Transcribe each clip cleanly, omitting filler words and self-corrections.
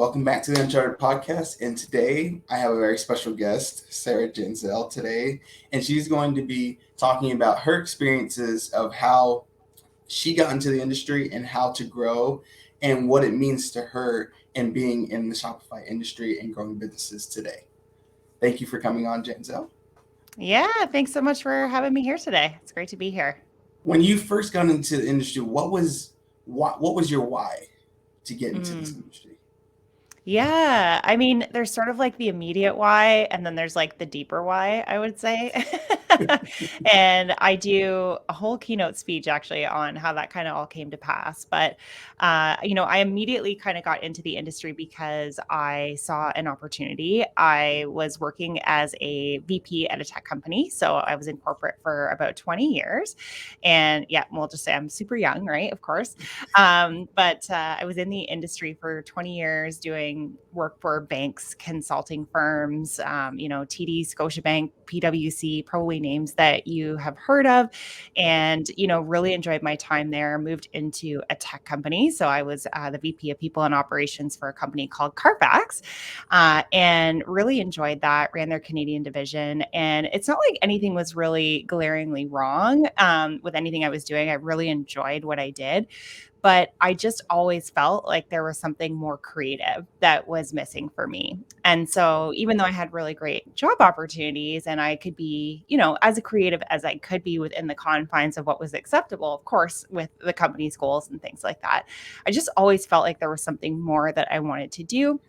Welcome back to the Uncharted Podcast. And today I have a very special guest, Sarah Jansel, today. And she's going to be talking about her experiences of how she got into the industry and how to grow and what it means to her in being in the Shopify industry and growing businesses today. Thank you for coming on, Jansel. Yeah, thanks so much for having me here today. It's great to be here. When you first got into the industry, what was your why to get into this Mm. industry? Yeah, I mean, there's sort of like the immediate why, and then there's like the deeper why, I would say. And I do a whole keynote speech actually on how that kind of all came to pass. But, I immediately kind of got into the industry because I saw an opportunity. I was working as a VP at a tech company. So I was in corporate for about 20 years. And yeah, we'll just say I'm super young, right? Of course. But I was in the industry for 20 years doing work for banks, consulting firms, TD, Scotiabank, PwC, probably names that you have heard of. And, really enjoyed my time there, moved into a tech company. So I was the VP of people and operations for a company called CARFAX and really enjoyed that, ran their Canadian division. And it's not like anything was really glaringly wrong with anything I was doing. I really enjoyed what I did. But I just always felt like there was something more creative that was missing for me. And so, even though I had really great job opportunities and I could be, as a creative as I could be within the confines of what was acceptable, of course, with the company's goals and things like that, I just always felt like there was something more that I wanted to do.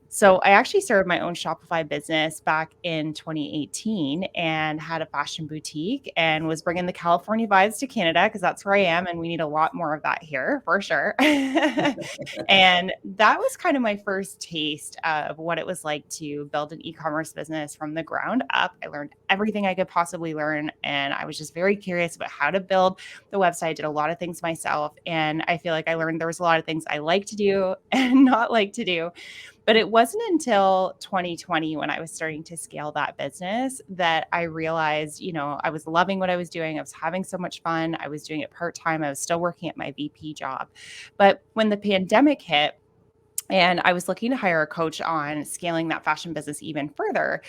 So I actually started my own Shopify business back in 2018 and had a fashion boutique and was bringing the California vibes to Canada because that's where I am and we need a lot more of that here for sure. And that was kind of my first taste of what it was like to build an e-commerce business from the ground up. I learned everything I could possibly learn and I was just very curious about how to build the website. I did a lot of things myself and I feel like I learned there was a lot of things I like to do and not like to do. But it wasn't until 2020 when I was starting to scale that business that I realized, I was loving what I was doing. I was having so much fun. I was doing it part time. I was still working at my VP job. But when the pandemic hit, and I was looking to hire a coach on scaling that fashion business even further,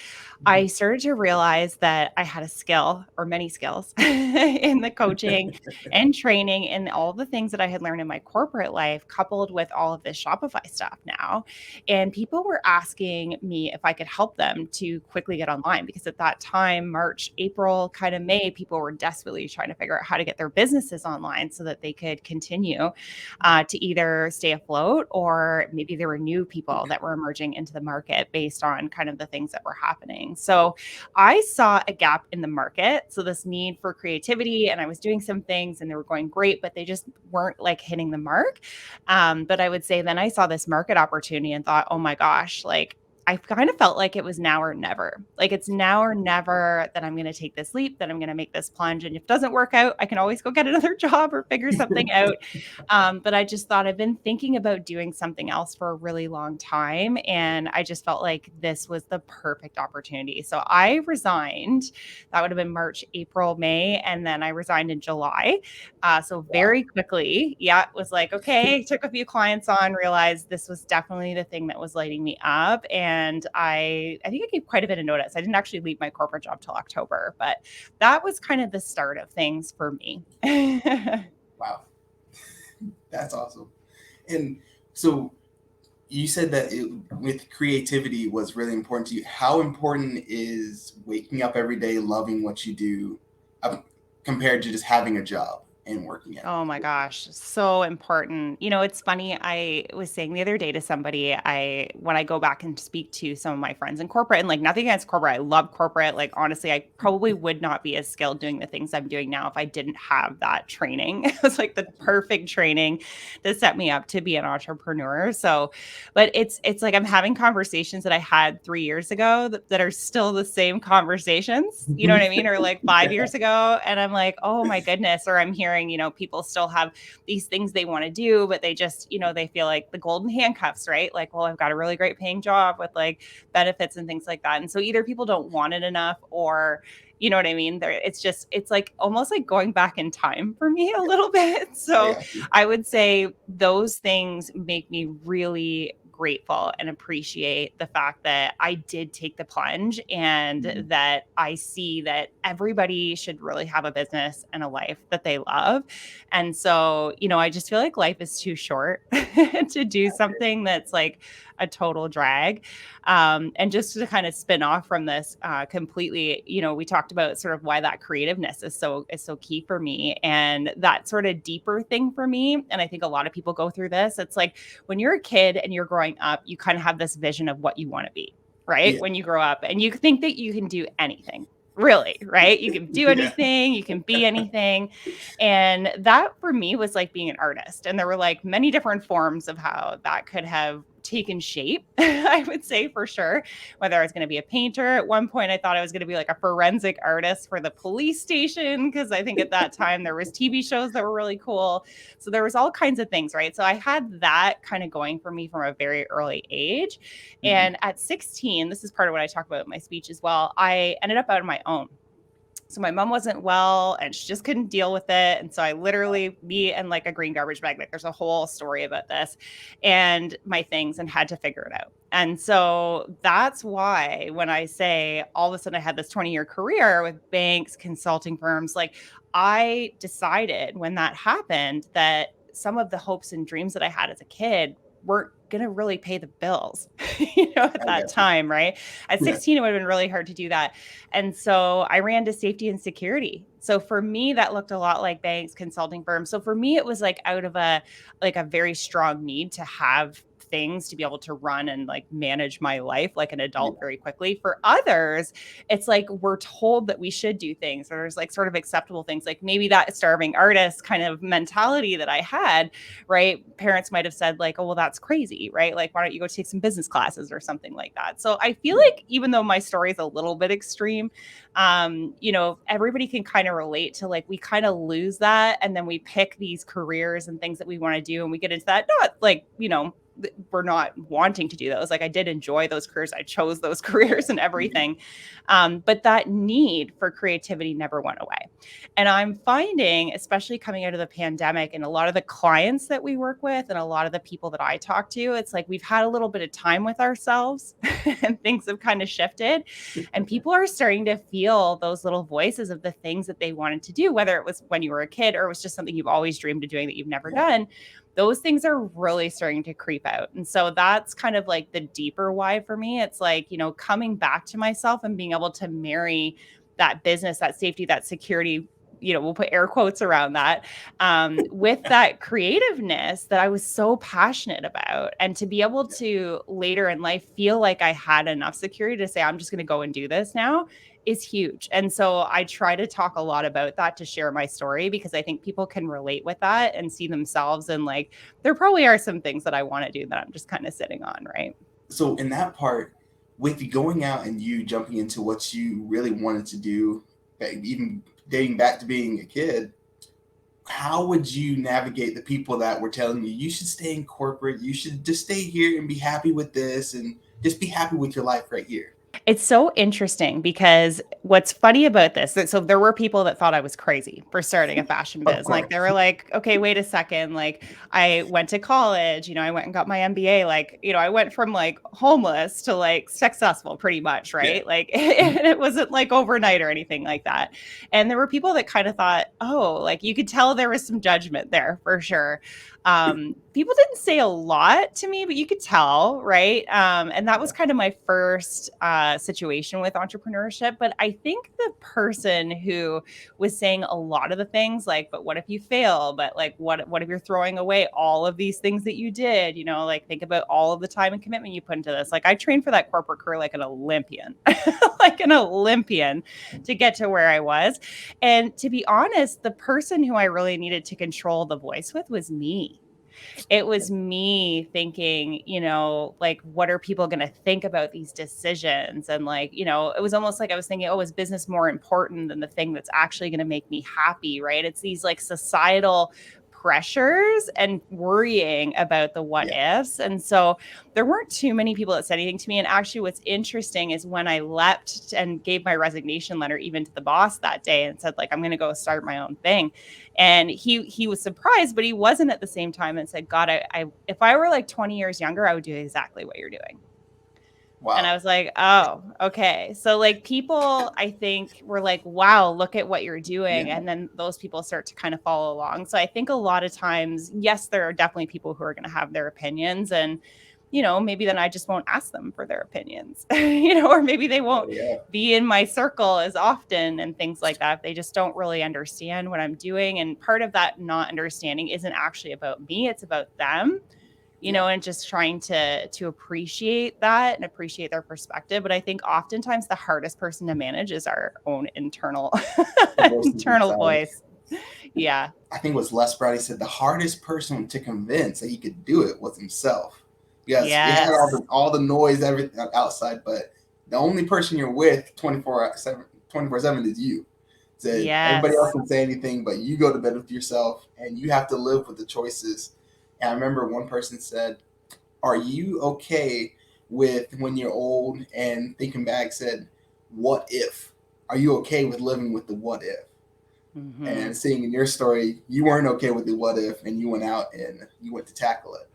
I started to realize that I had a skill or many skills in the coaching and training and all the things that I had learned in my corporate life, coupled with all of this Shopify stuff now. And people were asking me if I could help them to quickly get online because at that time, March, April, kind of May, people were desperately trying to figure out how to get their businesses online so that they could continue to either stay afloat or maybe there were new people that were emerging into the market based on kind of the things that were happening. So I saw a gap in the market. So this need for creativity, and I was doing some things and they were going great, but they just weren't like hitting the mark. But I would say then I saw this market opportunity and thought, oh my gosh, like I kind of felt like it was now or never. Like it's now or never that I'm going to take this leap, that I'm going to make this plunge. And if it doesn't work out, I can always go get another job or figure something out. But I just thought I've been thinking about doing something else for a really long time. And I just felt like this was the perfect opportunity. So I resigned. That would have been March, April, May. And then I resigned in July. So very quickly, it was like, okay, took a few clients on, realized this was definitely the thing that was lighting me up. And I think I gave quite a bit of notice. I didn't actually leave my corporate job till October, but that was kind of the start of things for me. Wow, that's awesome. And so you said that with creativity was really important to you. How important is waking up every day loving what you do compared to just having a job and working at it? Oh my gosh, so important. It's funny. I was saying the other day to somebody, when I go back and speak to some of my friends in corporate, and like nothing against corporate, I love corporate. Like honestly, I probably would not be as skilled doing the things I'm doing now if I didn't have that training. It was like the perfect training that set me up to be an entrepreneur. So, but it's like I'm having conversations that I had 3 years ago that are still the same conversations. You know what I mean? Or like 5 years ago, and I'm like, oh my goodness. Or I'm hearing, people still have these things they want to do, but they just, they feel like the golden handcuffs, right? Like, well, I've got a really great paying job with like benefits and things like that. And so either people don't want it enough or, you know what I mean? It's like almost like going back in time for me a little bit. So I got you. I would say those things make me really grateful and appreciate the fact that I did take the plunge, and that I see that everybody should really have a business and a life that they love. And so, I just feel like life is too short to do something that's like a total drag. And just to kind of spin off from this completely, we talked about sort of why that creativeness is so key for me, and that sort of deeper thing for me. And I think a lot of people go through this. It's like when you're a kid and you're growing up, you kind of have this vision of what you want to be, right? Yeah. When you grow up and you think that you can do anything. Really, right? You can do anything, you can be anything. And that for me was like being an artist. And there were like many different forms of how that could have taken shape, I would say for sure. Whether I was going to be a painter. At one point, I thought I was going to be like a forensic artist for the police station, because I think at that time there was TV shows that were really cool. So there was all kinds of things, right? So I had that kind of going for me from a very early age. And at 16, this is part of what I talk about in my speech as well, I ended up out on my own. So my mom wasn't well and she just couldn't deal with it. And so I literally, me and like a green garbage bag, like there's a whole story about this, and my things, and had to figure it out. And so that's why when I say all of a sudden I had this 20-year career with banks, consulting firms, like I decided when that happened that some of the hopes and dreams that I had as a kid weren't going to really pay the bills, at that time, right? At 16, it would have been really hard to do that. And so I ran to safety and security. So for me, that looked a lot like banks, consulting firms. So for me, it was like out of a very strong need to have things to be able to run and like manage my life like an adult very quickly. For others, it's like we're told that we should do things, or there's like sort of acceptable things, like maybe that starving artist kind of mentality that I had, right? Parents might have said like, oh, well, that's crazy, right? Like, why don't you go take some business classes or something like that? So I feel like even though my story is a little bit extreme, everybody can kind of relate to like, we kind of lose that. And then we pick these careers and things that we want to do. And we get into that, not like, we're not wanting to do those. Like I did enjoy those careers. I chose those careers and everything. But that need for creativity never went away. And I'm finding, especially coming out of the pandemic, and a lot of the clients that we work with and a lot of the people that I talk to, it's like we've had a little bit of time with ourselves and things have kind of shifted. And people are starting to feel those little voices of the things that they wanted to do, whether it was when you were a kid or it was just something you've always dreamed of doing that you've never done. Those things are really starting to creep out. And so that's kind of like the deeper why for me. It's like, coming back to myself and being able to marry that business, that safety, that security, we'll put air quotes around that, with that creativeness that I was so passionate about. And to be able to later in life feel like I had enough security to say, I'm just going to go and do this now, is huge. And so I try to talk a lot about that to share my story, because I think people can relate with that and see themselves. And like, there probably are some things that I want to do that I'm just kind of sitting on, right? So in that part, with you going out and you jumping into what you really wanted to do, even dating back to being a kid, how would you navigate the people that were telling you should stay in corporate, you should just stay here and be happy with this and just be happy with your life right here? It's so interesting because what's funny about this, so there were people that thought I was crazy for starting a fashion biz. Like they were like, okay, wait a second. Like I went to college, I went and got my MBA. Like, I went from like homeless to like successful pretty much, right? Yeah. Like it wasn't like overnight or anything like that. And there were people that kind of thought, oh, like you could tell there was some judgment there for sure. People didn't say a lot to me, but you could tell, right? And that was kind of my first situation with entrepreneurship. But I think the person who was saying a lot of the things, like, but what if you fail? But like, what if you're throwing away all of these things that you did? Like think about all of the time and commitment you put into this. Like I trained for that corporate career like an Olympian, like an Olympian to get to where I was. And to be honest, the person who I really needed to control the voice with was me. It was me thinking, like, what are people going to think about these decisions? And like, it was almost like I was thinking, oh, is business more important than the thing that's actually going to make me happy, right? It's these like societal pressures and worrying about the what ifs. And so there weren't too many people that said anything to me. And actually what's interesting is when I leapt and gave my resignation letter even to the boss that day and said, like, I'm going to go start my own thing. And he was surprised, but he wasn't at the same time, and said, God, I if I were like 20 years younger, I would do exactly what you're doing. Wow. And I was like, oh, okay. So like people, I think, were like, wow, look at what you're doing. Yeah. And then those people start to kind of follow along. So I think a lot of times, yes, there are definitely people who are going to have their opinions, and maybe then I just won't ask them for their opinions, or maybe they won't be in my circle as often and things like that. They just don't really understand what I'm doing. And part of that not understanding isn't actually about me, it's about them. And just trying to appreciate that and appreciate their perspective. But I think oftentimes the hardest person to manage is our own internal voice. Yeah. I think it was Les Brady said the hardest person to convince that he could do it was himself. Yes. You had all the noise, everything outside, but the only person you're with 24/7 is you. So everybody else can say anything, but you go to bed with yourself, and you have to live with the choices. And I remember one person said, are you okay with when you're old and thinking back, said, what if? Are you okay with living with the what if? Mm-hmm. And seeing in your story, you weren't okay with the what if, and you went out and you went to tackle it.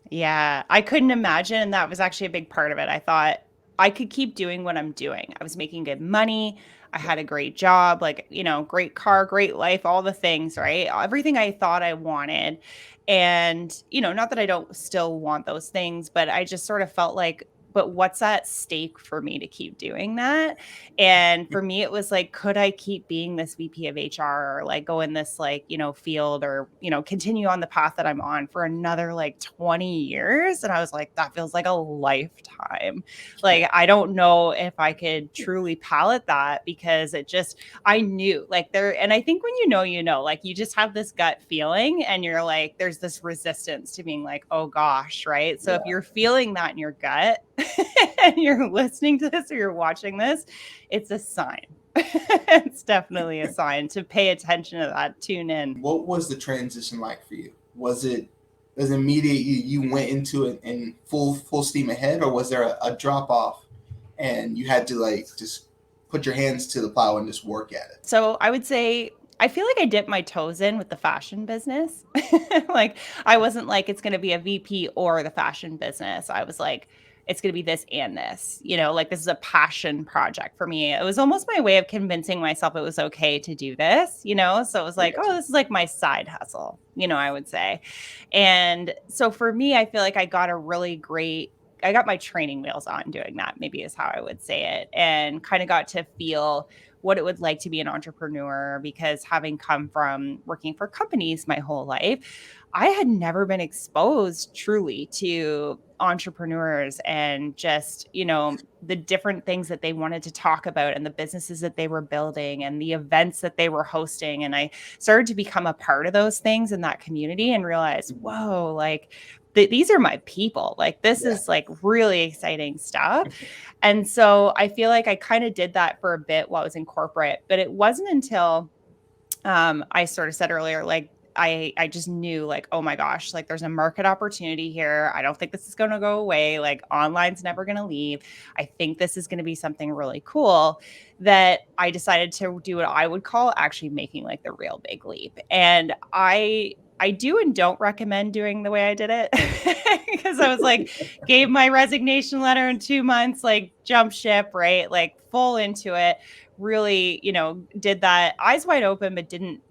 Yeah, I couldn't imagine. And that was actually a big part of it. I thought I could keep doing what I'm doing. I was making good money. I had a great job, like, great car, great life, all the things, right? Everything I thought I wanted. And, not that I don't still want those things, but I just sort of felt like, but what's at stake for me to keep doing that? And for me, it was like, could I keep being this VP of HR, or like go in this like, field, or, continue on the path that I'm on for another like 20 years? And I was like, that feels like a lifetime. Like, I don't know if I could truly palate that, because I knew like and I think when like you just have this gut feeling, and you're like, there's this resistance to being like, oh gosh, right? So if you're feeling that in your gut, and you're listening to this or you're watching this, it's a sign. It's definitely a sign to pay attention to that, tune in. What was the transition like for you? Was it immediate you went into it in full steam ahead, or was there a drop off and you had to like just put your hands to the plow and just work at it? So I would say, I feel like I dipped my toes in with the fashion business. Like, I wasn't like, it's going to be a VP or the fashion business. I was like, it's going to be this and this, like this is a passion project for me. It was almost my way of convincing myself it was okay to do this, so it was like, oh, this is like my side hustle, I would say. And so for me, I feel like I got my training wheels on doing that, maybe is how I would say it, and kind of got to feel what it would like to be an entrepreneur, because having come from working for companies my whole life, I had never been exposed truly to entrepreneurs and just, the different things that they wanted to talk about, and the businesses that they were building, and the events that they were hosting. And I started to become a part of those things in that community and realize, whoa, like these are my people. Like, this is like really exciting stuff. And so I feel like I kind of did that for a bit while I was in corporate, but it wasn't until I sort of said earlier, like, I just knew, like, oh my gosh, like there's a market opportunity here. I don't think this is going to go away. Like, online's never going to leave. I think this is going to be something really cool, that I decided to do what I would call actually making like the real big leap. And I do and don't recommend doing the way I did it, because I was like, gave my resignation letter in 2 months, like jump ship, right? Like full into it, really, did that eyes wide open, but didn't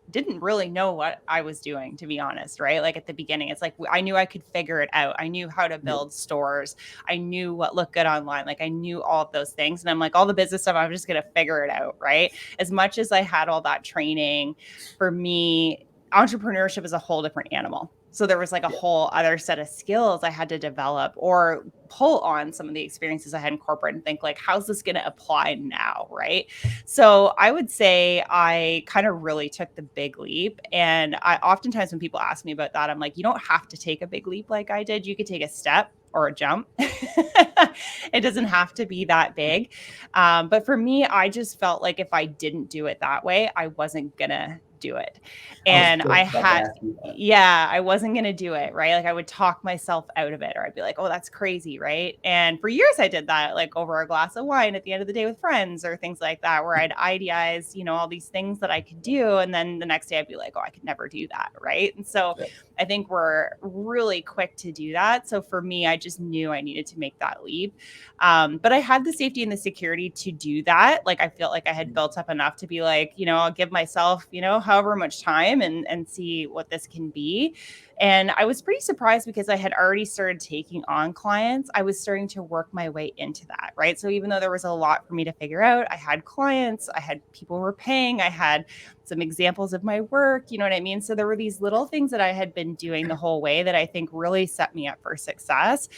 really know what I was doing, to be honest, right? Like at the beginning, it's like, I knew I could figure it out. I knew how to build stores. I knew what looked good online. Like, I knew all of those things. And I'm like, all the business stuff, I'm just going to figure it out, right? As much as I had all that training, for me, entrepreneurship is a whole different animal. So there was like a whole other set of skills I had to develop, or pull on some of the experiences I had in corporate and think like, how's this going to apply now? Right. So I would say I kind of really took the big leap. And I oftentimes, when people ask me about that, I'm like, you don't have to take a big leap like I did. You could take a step or a jump. It doesn't have to be that big. But for me, I just felt like if I didn't do it that way, I wasn't going to do it. I was And just about to ask you that. I wasn't going to do it. Right. Like I would talk myself out of it, or I'd be like, oh, that's crazy. Right. And for years I did that, like over a glass of wine at the end of the day with friends or things like that, where I'd idealize, all these things that I could do. And then the next day I'd be like, oh, I could never do that. Right. And so Yeah. I think we're really quick to do that. So for me, I just knew I needed to make that leap. But I had the safety and the security to do that. Like I felt like I had built up enough to be like, I'll give myself, however much time and see what this can be. And I was pretty surprised because I had already started taking on clients. I was starting to work my way into that, right? So even though there was a lot for me to figure out, I had clients, I had people who were paying, I had some examples of my work, you know what I mean? So there were these little things that I had been doing the whole way that I think really set me up for success.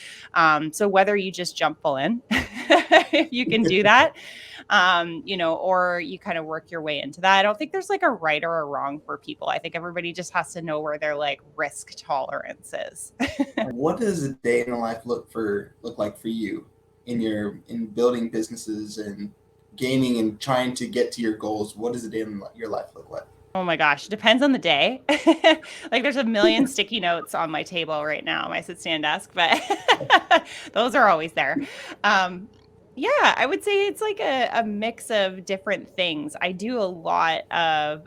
So whether you just jump full in, if you can do that, or you kind of work your way into that. I don't think there's like a right or a wrong for people. I think everybody just has to know where their like risk tolerance is. What does a day in the life look like for you in building businesses and gaining and trying to get to your goals? What does a day in your life look like? Oh my gosh, depends on the day. Like there's a million sticky notes on my table right now, my sit-stand desk, but those are always there. Yeah, I would say it's like a mix of different things. I do a lot of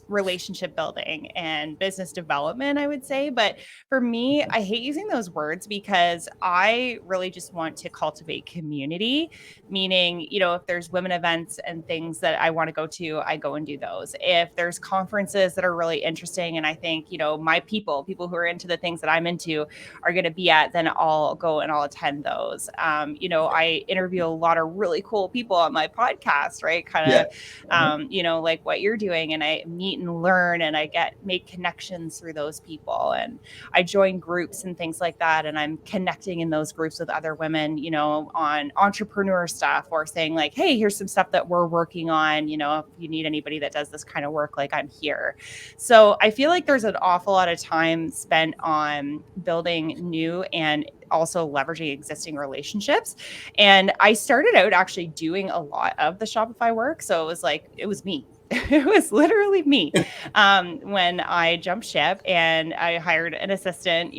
relationship building and business development, I would say. But for me, I hate using those words because I really just want to cultivate community, meaning, if there's women events and things that I want to go to, I go and do those. If there's conferences that are really interesting and I think, my people who are into the things that I'm into are going to be at, then I'll go and I'll attend those. I interview a lot of really cool people on my podcast, right? Kind of, like what you're doing, and I meet and learn and I make connections through those people. And I join groups and things like that. And I'm connecting in those groups with other women, on entrepreneur stuff, or saying like, hey, here's some stuff that we're working on. If you need anybody that does this kind of work, like I'm here. So I feel like there's an awful lot of time spent on building new and also leveraging existing relationships. And I started out actually doing a lot of the Shopify work. So it was me. It was literally me when I jumped ship, and I hired an assistant,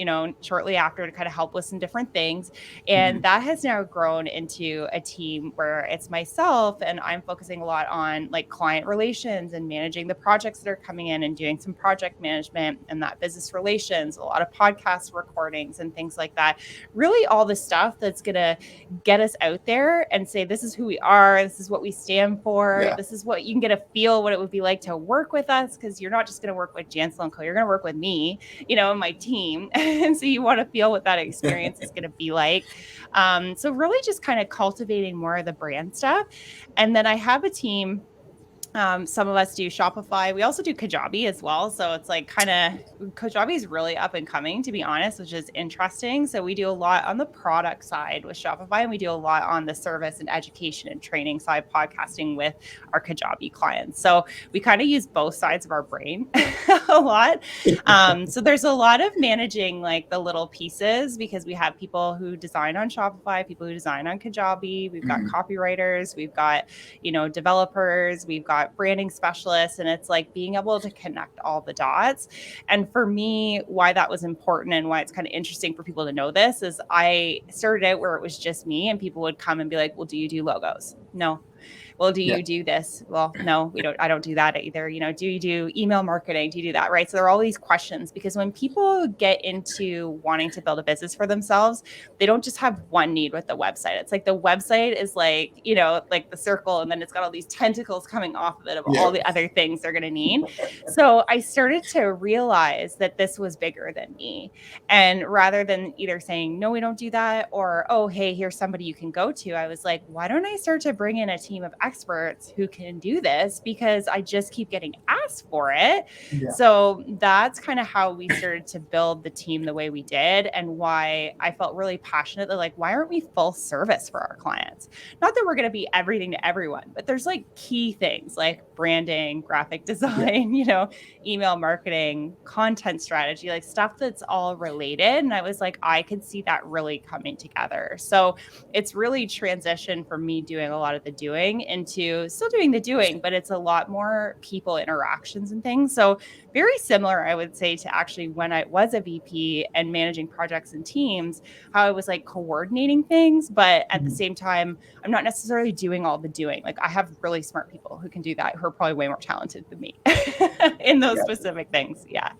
shortly after to kind of help with some different things. And that has now grown into a team where it's myself, and I'm focusing a lot on like client relations and managing the projects that are coming in and doing some project management and that business relations, a lot of podcast recordings and things like that. Really all the stuff that's going to get us out there and say, this is who we are. This is what we stand for. Yeah. This is what you can get a feel what it would be like to work with us, because you're not just going to work with Jansel Co. You're going to work with me, and my team. And so you want to feel what that experience is going to be like. So really just kind of cultivating more of the brand stuff. And then I have a team. Some of us do Shopify. We also do Kajabi as well. So it's like Kajabi is really up and coming, to be honest, which is interesting. So we do a lot on the product side with Shopify, and we do a lot on the service and education and training side, podcasting with our Kajabi clients. So we kind of use both sides of our brain a lot. So there's a lot of managing like the little pieces, because we have people who design on Shopify, people who design on Kajabi. We've got copywriters, we've got, developers, we've got branding specialists, and it's like being able to connect all the dots. And for me, why that was important and why it's kind of interesting for people to know this is I started out where it was just me, and people would come and be like, well, do you do logos? No. Well, do you do this? Well, no, I don't do that either. Do you do email marketing? Do you do that? Right. So there are all these questions, because when people get into wanting to build a business for themselves, they don't just have one need with the website. It's like the website is like, like the circle, and then it's got all these tentacles coming off of it of all the other things they're going to need. So I started to realize that this was bigger than me. And rather than either saying, no, we don't do that, or, oh, hey, here's somebody you can go to, I was like, why don't I start to bring in a team of experts who can do this, because I just keep getting asked for it. Yeah. So that's kind of how we started to build the team the way we did, and why I felt really passionate that like, why aren't we full service for our clients? Not that we're going to be everything to everyone, but there's like key things like branding, graphic design, email marketing, content strategy, like stuff that's all related. And I was like, I could see that really coming together. So it's really transitioned from me doing a lot of the doing into still doing the doing, but it's a lot more people interactions and things. So very similar, I would say, to actually when I was a VP and managing projects and teams, how I was like coordinating things, but at the same time, I'm not necessarily doing all the doing. Like I have really smart people who can do that, who are probably way more talented than me in those specific things. Yeah.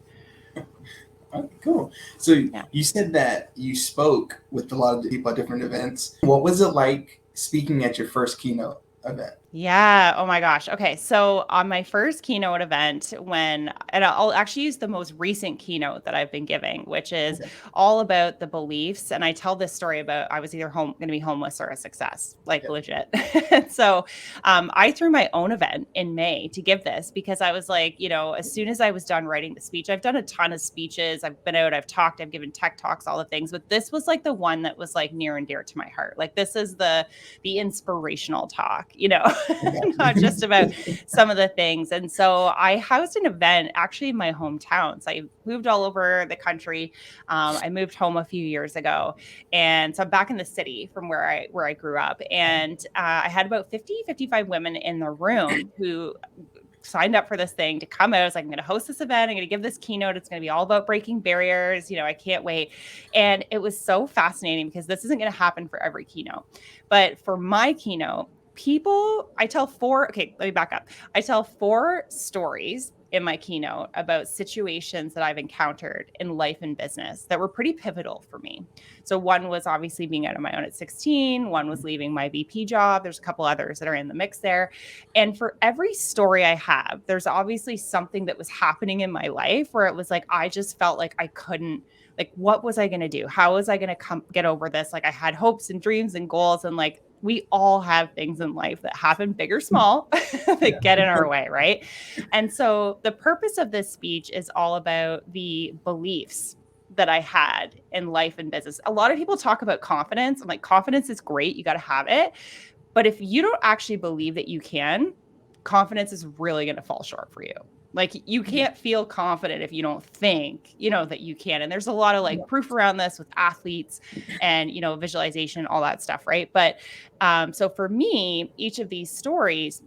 Okay, cool. So you said that you spoke with a lot of people at different events. What was it like speaking at your first keynote event? Yeah. Oh my gosh. Okay. So on my first keynote event, and I'll actually use the most recent keynote that I've been giving, which is all about the beliefs. And I tell this story about I was either going to be homeless or a success, like legit. So I threw my own event in May to give this because I was like, as soon as I was done writing the speech, I've done a ton of speeches. I've been out, I've talked, I've given tech talks, all the things, but this was like the one that was like near and dear to my heart. Like this is the inspirational talk, not just about some of the things. And so I housed an event actually in my hometown. So I moved all over the country. I moved home a few years ago. And so I'm back in the city from where I grew up. And I had about 55 women in the room who signed up for this thing to come out. I was like, I'm going to host this event. I'm going to give this keynote. It's going to be all about breaking barriers. I can't wait. And it was so fascinating because this isn't going to happen for every keynote. But for my keynote, I tell let me back up. I tell 4 stories in my keynote about situations that I've encountered in life and business that were pretty pivotal for me. So one was obviously being out on my own at 16. One was leaving my VP job. There's a couple others that are in the mix there. And for every story I have, there's obviously something that was happening in my life where it was like, I just felt like I couldn't, like, what was I going to do? How was I going to get over this? Like I had hopes and dreams and goals, and like, we all have things in life that happen, big or small, that get in our way, right? And so the purpose of this speech is all about the beliefs that I had in life and business. A lot of people talk about confidence. I'm like, confidence is great. You got to have it. But if you don't actually believe that you can, confidence is really going to fall short for you. Like you can't feel confident if you don't think, that you can. And there's a lot of like proof around this with athletes and, visualization, all that stuff. Right. But so for me, each of these stories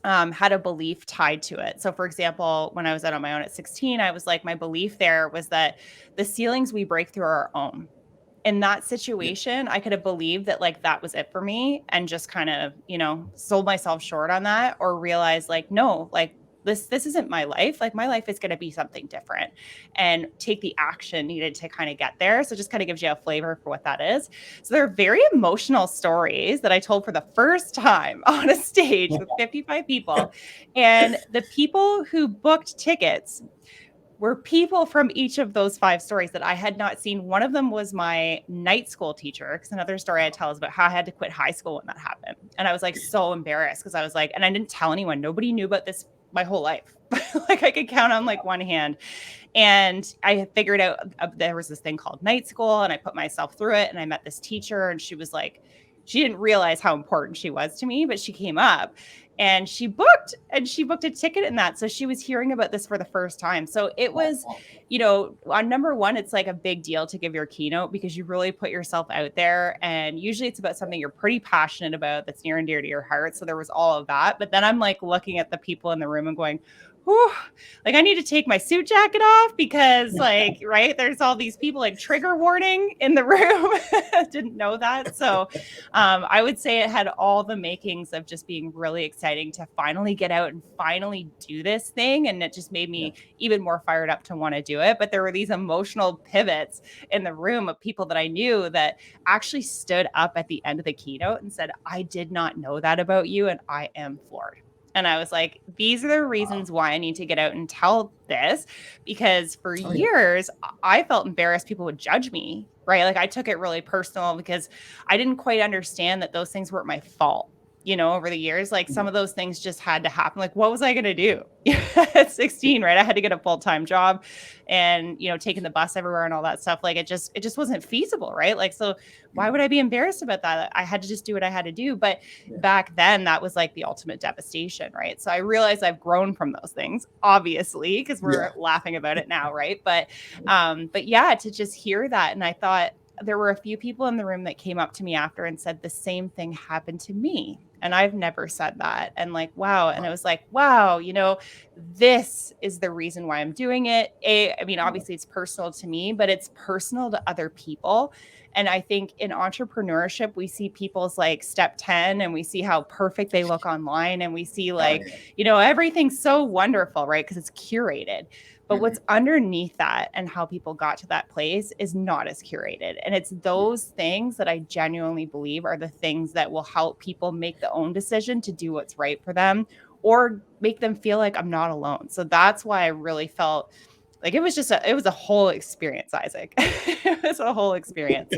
had a belief tied to it. So for example, when I was out on my own at 16, I was like, my belief there was that the ceilings we break through are our own. In that situation, I could have believed that like that was it for me and just kind of, sold myself short on that, or realized like, no, like this isn't my life. Like my life is going to be something different, and take the action needed to kind of get there. So it just kind of gives you a flavor for what that is. So they're very emotional stories that I told for the first time on a stage with 55 people. And the people who booked tickets were people from each of those 5 stories that I had not seen. One of them was my night school teacher, because another story I tell is about how I had to quit high school when that happened. And I was like so embarrassed because I was like, and I didn't tell anyone. Nobody knew about this my whole life. Like I could count on like one hand. And I figured out there was this thing called night school, and I put myself through it. And I met this teacher, and she was like, she didn't realize how important she was to me, but she came up and she booked a ticket in that. So she was hearing about this for the first time. So it was, on number one, it's like a big deal to give your keynote because you really put yourself out there. And usually it's about something you're pretty passionate about that's near and dear to your heart. So there was all of that. But then I'm like looking at the people in the room and going, whew, like I need to take my suit jacket off because like, right, there's all these people, like trigger warning in the room. Didn't know that. So I would say it had all the makings of just being really exciting to finally get out and finally do this thing. And it just made me even more fired up to want to do it. But there were these emotional pivots in the room of people that I knew that actually stood up at the end of the keynote and said, I did not know that about you, and I am floored. And I was like, these are the reasons why I need to get out and tell this, because for years I felt embarrassed people would judge me, right? Like I took it really personal because I didn't quite understand that those things weren't my fault. Over the years, like some of those things just had to happen. Like, what was I going to do at 16, right? I had to get a full-time job and, taking the bus everywhere and all that stuff. Like it just wasn't feasible, right? Like, so why would I be embarrassed about that? I had to just do what I had to do. But back then that was like the ultimate devastation, right? So I realized I've grown from those things, obviously, because we're laughing about it now, right? But yeah, to just hear that. And I thought, there were a few people in the room that came up to me after and said the same thing happened to me. And I've never said that. And like, wow. And it was like, wow, this is the reason why I'm doing it. I mean, obviously it's personal to me, but it's personal to other people. And I think in entrepreneurship, we see people's like step 10 and we see how perfect they look online. And we see Oh like, yeah. everything's so wonderful, right? Because it's curated. But Hmm. what's underneath that and how people got to that place is not as curated. And it's those things that I genuinely believe are the things that will help people make the own decision to do what's right for them or make them feel like I'm not alone. So that's why I really felt like it was a whole experience, Isaac. It was a whole experience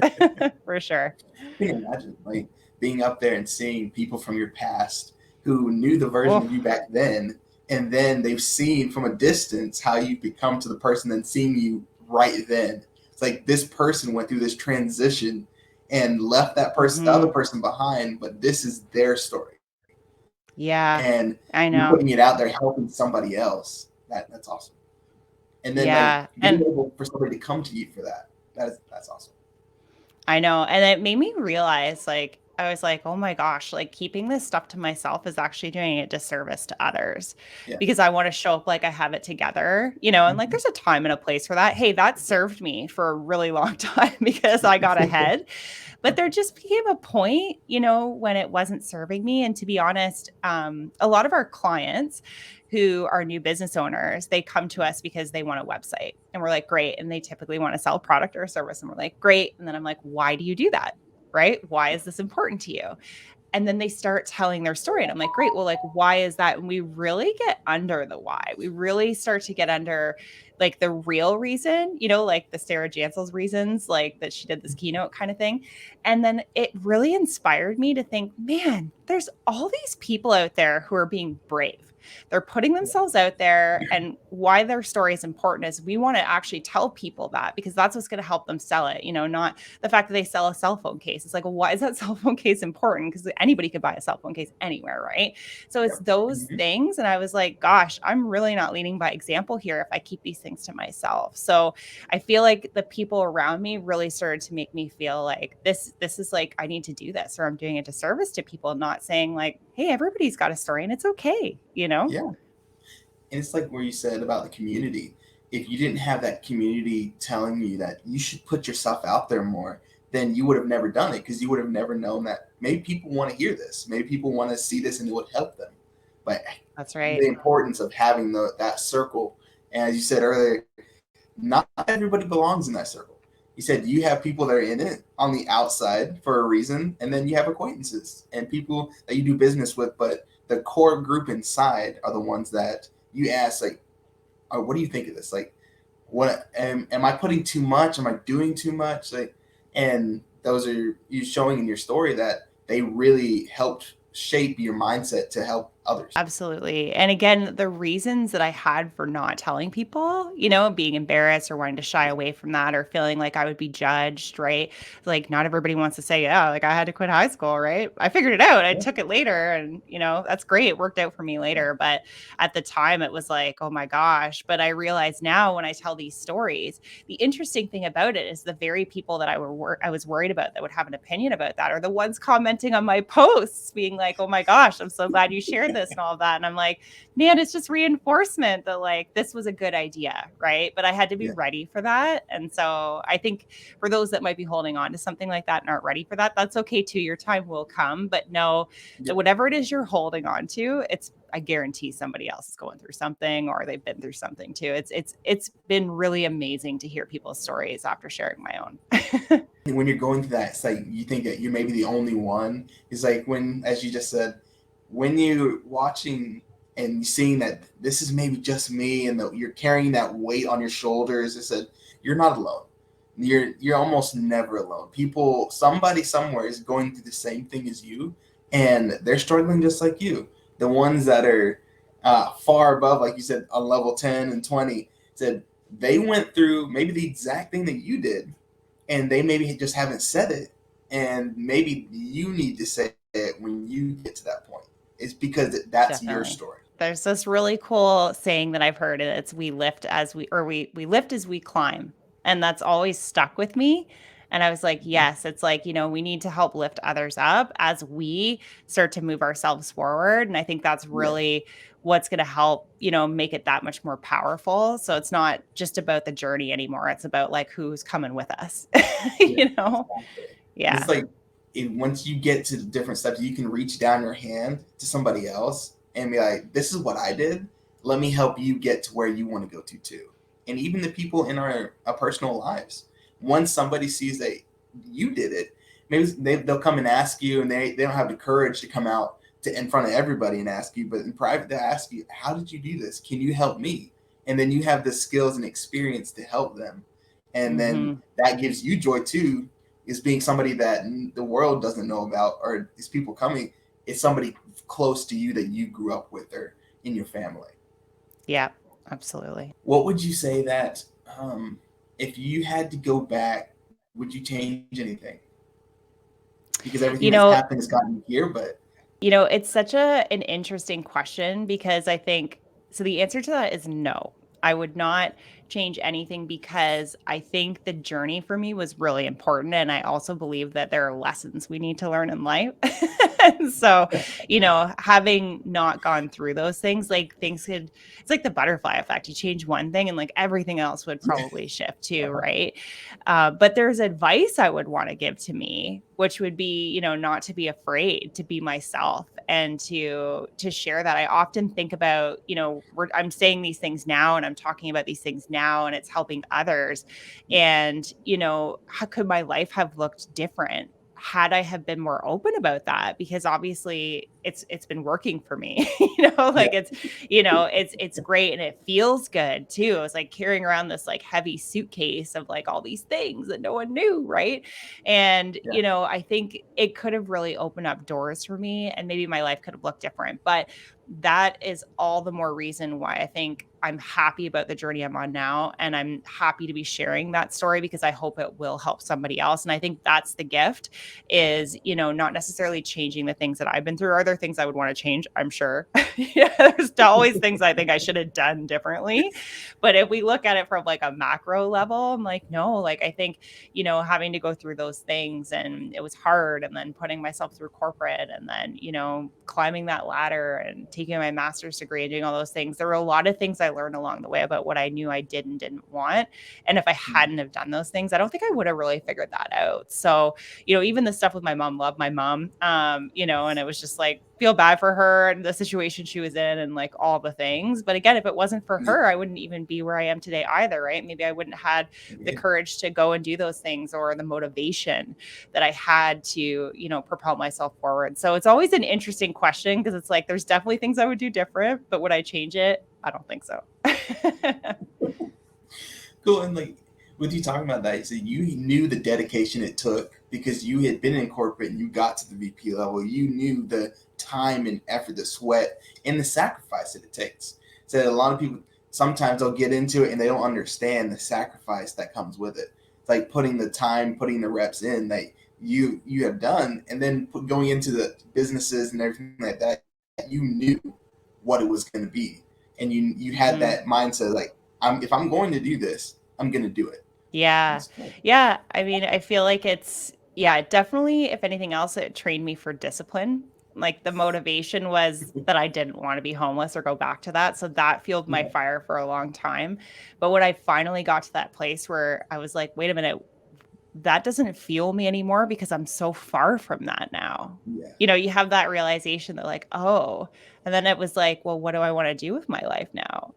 for sure. I can imagine like being up there and seeing people from your past who knew the version Oh, of you back then, and then they've seen from a distance how you become to the person, then seeing you right then. It's like this person went through this transition and left that person, the other mhm. person behind, but this is their story, Yeah, and I you're know. putting it out there, helping somebody else. That's awesome. And then like Yeah. being And able for somebody to come to you for that, that's awesome. I know. And it made me realize, like, I was like, oh my gosh, like keeping this stuff to myself is actually doing a disservice to others Yeah. because I want to show up like I have it together, and like Mhm. there's a time and a place for that. Hey, that served me for a really long time because I got ahead. But there just became a point, when it wasn't serving me. And to be honest, a lot of our clients who are new business owners, they come to us because they want a website. And we're like, great. And they typically want to sell a product or a service. And we're like, great. And then I'm like, why do you do that? Right? Why is this important to you? And then they start telling their story. And I'm like, great. Well, like, why is that? And we really get under the why. We really start to get under like the real reason, like the Sarah Jansel's reasons, like that she did this keynote kind of thing. And then it really inspired me to think, man, there's all these people out there who are being brave. They're putting themselves out there. And why their story is important is we want to actually tell people that because that's what's going to help them sell it, not the fact that they sell a cell phone case. It's like, well, why is that cell phone case important? Because anybody could buy a cell phone case anywhere, right? So it's Yep. those Mhm. things. And I was like, gosh, I'm really not leading by example here if I keep these things to myself. So I feel like the people around me really started to make me feel like this is like I need to do this or I'm doing a disservice to people, not saying like, hey, everybody's got a story and it's okay. Yeah. And it's like where you said about the community. If you didn't have that community telling you that you should put yourself out there more, then you would have never done it because you would have never known that maybe people want to hear this. Maybe people want to see this and it would help them. But That's the right. importance of having that circle, and as you said earlier, not everybody belongs in that circle. You said you have people that are in it on the outside for a reason, and then you have acquaintances and people that you do business with, but the core group inside are the ones that you ask, like, oh, what do you think of this? Like, what am I putting too much? Am I doing too much? Like, and those are you showing in your story that they really helped shape your mindset to help others. Absolutely. And again, the reasons that I had for not telling people, being embarrassed or wanting to shy away from that or feeling like I would be judged, right? Like, not everybody wants to say, yeah, like I had to quit high school, right? I figured it out. I Yeah, took it later and, that's great. It worked out for me yeah, later. But at the time, it was like, oh my gosh. But I realize now when I tell these stories, the interesting thing about it is the very people that I was worried about that would have an opinion about that are the ones commenting on my posts, being like, "Oh my gosh, I'm so glad you shared this," and all of that. And I'm like, man, it's just reinforcement that like this was a good idea, right? But I had to be yeah, ready for that. And so I think for those that might be holding on to something like that and aren't ready for that, that's okay too. Your time will come, but know yeah. that whatever it is you're holding on to, I guarantee somebody else is going through something or they've been through something too. It's been really amazing to hear people's stories after sharing my own. When you're going through that, it's like you think that you're maybe the only one. It's like when, as you just said, when you're watching and seeing that this is maybe just me, and that you're carrying that weight on your shoulders, it said you're not alone. You're almost never alone. People, somebody somewhere is going through the same thing as you, and they're struggling just like you. The ones that are far above, like you said, on level 10 and 20, said they went through maybe the exact thing that you did, and they maybe just haven't said it, and maybe you need to say it when you get to that point. It's because that's your Definitely. story. There's this really cool saying that I've heard, and it's we lift as we lift as we climb. And that's always stuck with me. And I was like, yes, it's like, we need to help lift others up as we start to move ourselves forward. And I think that's Yeah. really what's going to help, make it that much more powerful. So it's not just about the journey anymore. It's about like who's coming with us, Yeah. Exactly. And Yeah. it's like once you get to the different steps, you can reach down your hand to somebody else and be like, this is what I did. Let me help you get to where you want to go to too. And even the people in our personal lives, once somebody sees that you did it, maybe they'll come and ask you, and they don't have the courage to come out to in front of everybody and ask you, but in private they'll ask you, how did you do this? Can you help me? And then you have the skills and experience to help them. And then that gives you joy too, is being somebody that the world doesn't know about, or these people coming, it's somebody close to you that you grew up with or in your family. Yeah, absolutely. What would you say that if you had to go back, would you change anything? Because everything that's happened has gotten you here, but it's such an interesting question, because I think, so the answer to that is no. I would not change anything, because I think the journey for me was really important. And I also believe that there are lessons we need to learn in life. And so, having not gone through those things, like it's like the butterfly effect. You change one thing and like everything else would probably shift too, right? But there's advice I would want to give to me, which would be, not to be afraid to be myself and to share that. I often think about, I'm saying these things now and I'm talking about these things now and it's helping others. And, how could my life have looked different had I have been more open about that? Because obviously it's been working for me, like it's great and it feels good too. It's like carrying around this like heavy suitcase of like all these things that no one knew, right? And I think it could have really opened up doors for me, and maybe my life could have looked different. But that is all the more reason why I think I'm happy about the journey I'm on now. And I'm happy to be sharing that story, because I hope it will help somebody else. And I think that's the gift, is, not necessarily changing the things that I've been through. Are there things I would want to change? I'm sure. There's always things I think I should have done differently. But if we look at it from like a macro level, I'm like, no, like I think, having to go through those things, and it was hard, and then putting myself through corporate, and then, climbing that ladder and taking my master's degree and doing all those things. There were a lot of things I learned along the way about what I knew I did and didn't want. And if I hadn't have done those things, I don't think I would have really figured that out. So, even the stuff with my mom, love my mom, and it was just like, feel bad for her and the situation she was in and like all the things. But again, if it wasn't for her, I wouldn't even be where I am today either, right? Maybe I wouldn't have had the courage to go and do those things, or the motivation that I had to, propel myself forward. So it's always an interesting question, because it's like, there's definitely things I would do different, but would I change it? I don't think so. Cool. And like with you talking about that, so you knew the dedication it took, because you had been in corporate and you got to the VP level. You knew the time and effort, the sweat, and the sacrifice that it takes. So a lot of people, sometimes they'll get into it and they don't understand the sacrifice that comes with it. It's like putting the time, putting the reps in that you have done, and then going into the businesses and everything like that, you knew what it was going to be. And you had that mindset, like, if I'm going to do this, I'm going to do it. Yeah. Yeah. I mean, I feel like definitely, if anything else, it trained me for discipline. Like the motivation was that I didn't want to be homeless or go back to that. So that fueled my fire for a long time. But when I finally got to that place where I was like, wait a minute, that doesn't fuel me anymore, because I'm so far from that now. Yeah. You have that realization that like, oh, and then it was like, well, what do I want to do with my life now?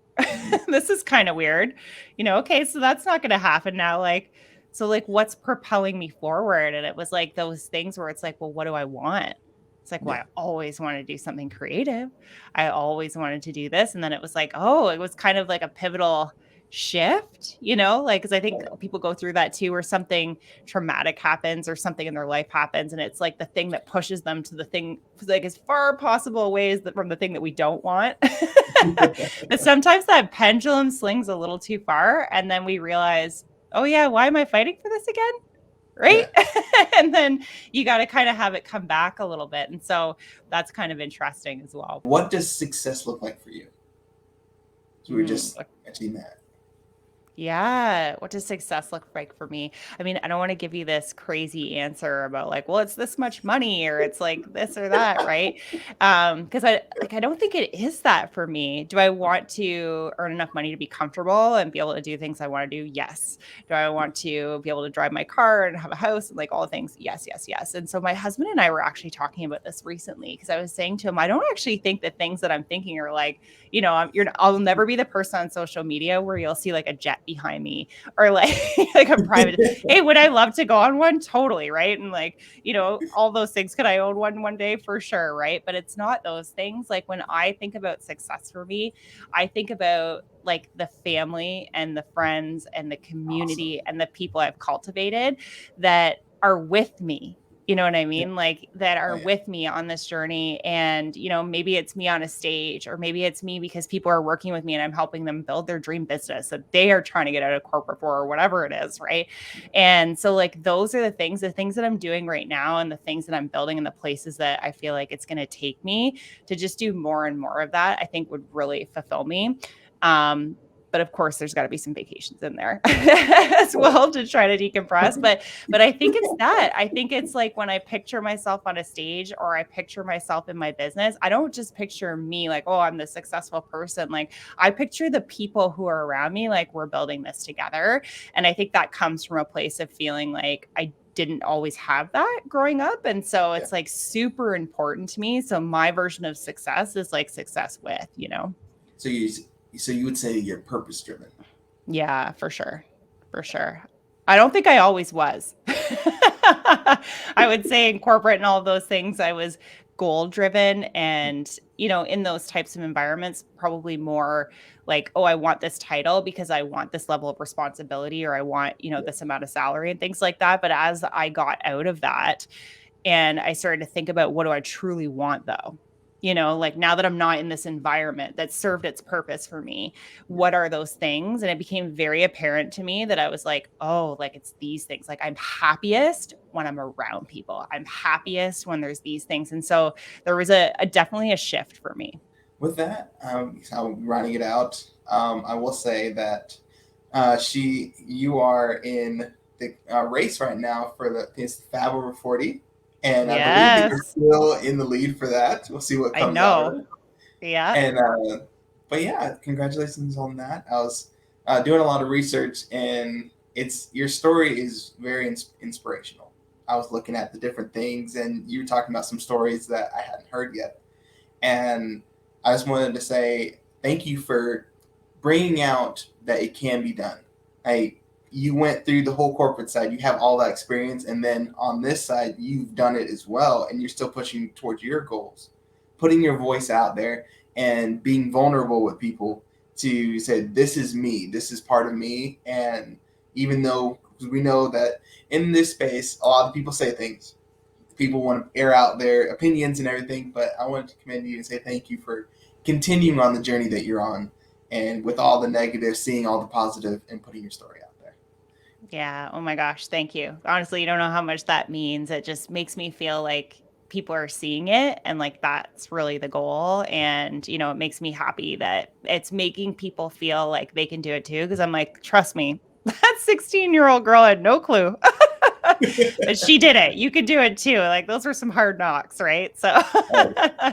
This is kind of weird. Okay, so that's not going to happen now. Like, so like, what's propelling me forward? And it was like those things where it's like, well, what do I want? It's like, well, I always wanted to do something creative. I always wanted to do this. And then it was like, oh, it was kind of like a pivotal shift, like, because I think people go through that too, where something traumatic happens or something in their life happens, and it's like the thing that pushes them to the thing, like as far possible ways from the thing that we don't want. But sometimes that pendulum slings a little too far, and then we realize, oh yeah, why am I fighting for this again? Right. And then you got to kind of have it come back a little bit. And so that's kind of interesting as well. What does success look like for you? So we're just achieving that. Yeah. What does success look like for me? I mean, I don't want to give you this crazy answer about like, well, it's this much money or it's like this or that, right? Because I don't think it is that for me. Do I want to earn enough money to be comfortable and be able to do things I want to do? Yes. Do I want to be able to drive my car and have a house and like all the things? Yes, yes, yes. And so my husband and I were actually talking about this recently because I was saying to him, I don't actually think the things that I'm thinking are like, I'll never be the person on social media where you'll see like a jet behind me or like like a private. Hey, would I love to go on one? Totally, right? And like, all those things. Could I own one day? For sure, right? But it's not those things. Like when I think about success for me, I think about like the family and the friends and the Awesome. community and the people I've cultivated that are with me. You know what I Yeah. mean? Like that Oh are yeah. with me on this journey. And, maybe it's me on a stage, or maybe it's me because people are working with me and I'm helping them build their dream business that they are trying to get out of corporate for, or whatever it is. Right. And so, like, those are the things that I'm doing right now, and the things that I'm building, and the places that I feel like it's going to take me to just do more and more of that, I think would really fulfill me. Um, but of course, there's got to be some vacations in there as well to try to decompress. But I think it's that. I think it's like when I picture myself on a stage or I picture myself in my business, I don't just picture me like, oh, I'm the successful person. Like I picture the people who are around me, like we're building this together. And I think that comes from a place of feeling like I didn't always have that growing up. And so Yeah. it's like super important to me. So my version of success is like success with. So you so you would say you're purpose driven. Yeah, for sure. For sure. I don't think I always was. I would say in corporate and all of those things, I was goal driven and, in those types of environments, probably more like, oh, I want this title because I want this level of responsibility, or I want, Yeah. this amount of salary and things like that. But as I got out of that and I started to think about what do I truly want though? Like now that I'm not in this environment that served its purpose for me, Yeah. what are those things? And it became very apparent to me that I was like, oh, like it's these things. Like I'm happiest when I'm around people. I'm happiest when there's these things. And so there was a definitely a shift for me. With that, so rounding it out, I will say that you are in the race right now for this fabover40, and I believe that you're Yes, still in the lead for that. We'll see what I comes out of know. it. Yeah. And but yeah, congratulations on that. I was doing a lot of research, and it's your story is very inspirational. I was looking at the different things, and you were talking about some stories that I hadn't heard yet, and I just wanted to say thank you for bringing out that it can be done. You went through the whole corporate side, you have all that experience, and then on this side, you've done it as well, and you're still pushing towards your goals, putting your voice out there and being vulnerable with people to say, this is me, this is part of me. And even though we know that in this space, a lot of people say things, people want to air out their opinions and everything, but I wanted to commend you and say thank you for continuing on the journey that you're on, and with all the negative, seeing all the positive and putting your story out there. Yeah. Oh my gosh. Thank you. Honestly, you don't know how much that means. It just makes me feel like people are seeing it and like that's really the goal. And, it makes me happy that it's making people feel like they can do it too. Cause I'm like, trust me, that 16-year-old girl had no clue. But she did it. You could do it too. Like those were some hard knocks, right? So Oh,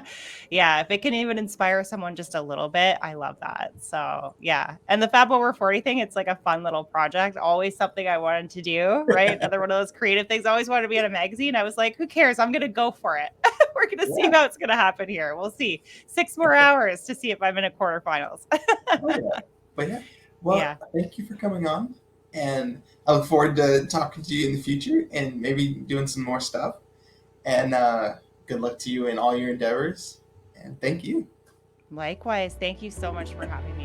yeah, if it can even inspire someone just a little bit, I love that. So yeah. And the Fab Over 40 thing, it's like a fun little project. Always something I wanted to do, right? Another one of those creative things. I always wanted to be in a magazine. I was like, who cares? I'm gonna go for it. We're gonna see yeah. how it's gonna happen here. We'll see. 6 more hours to see if I'm in a quarterfinals. Oh, yeah. But yeah, well, Yeah. thank you for coming on. And I look forward to talking to you in the future and maybe doing some more stuff. And good luck to you in all your endeavors. And thank you. Likewise. Thank you so much for having me.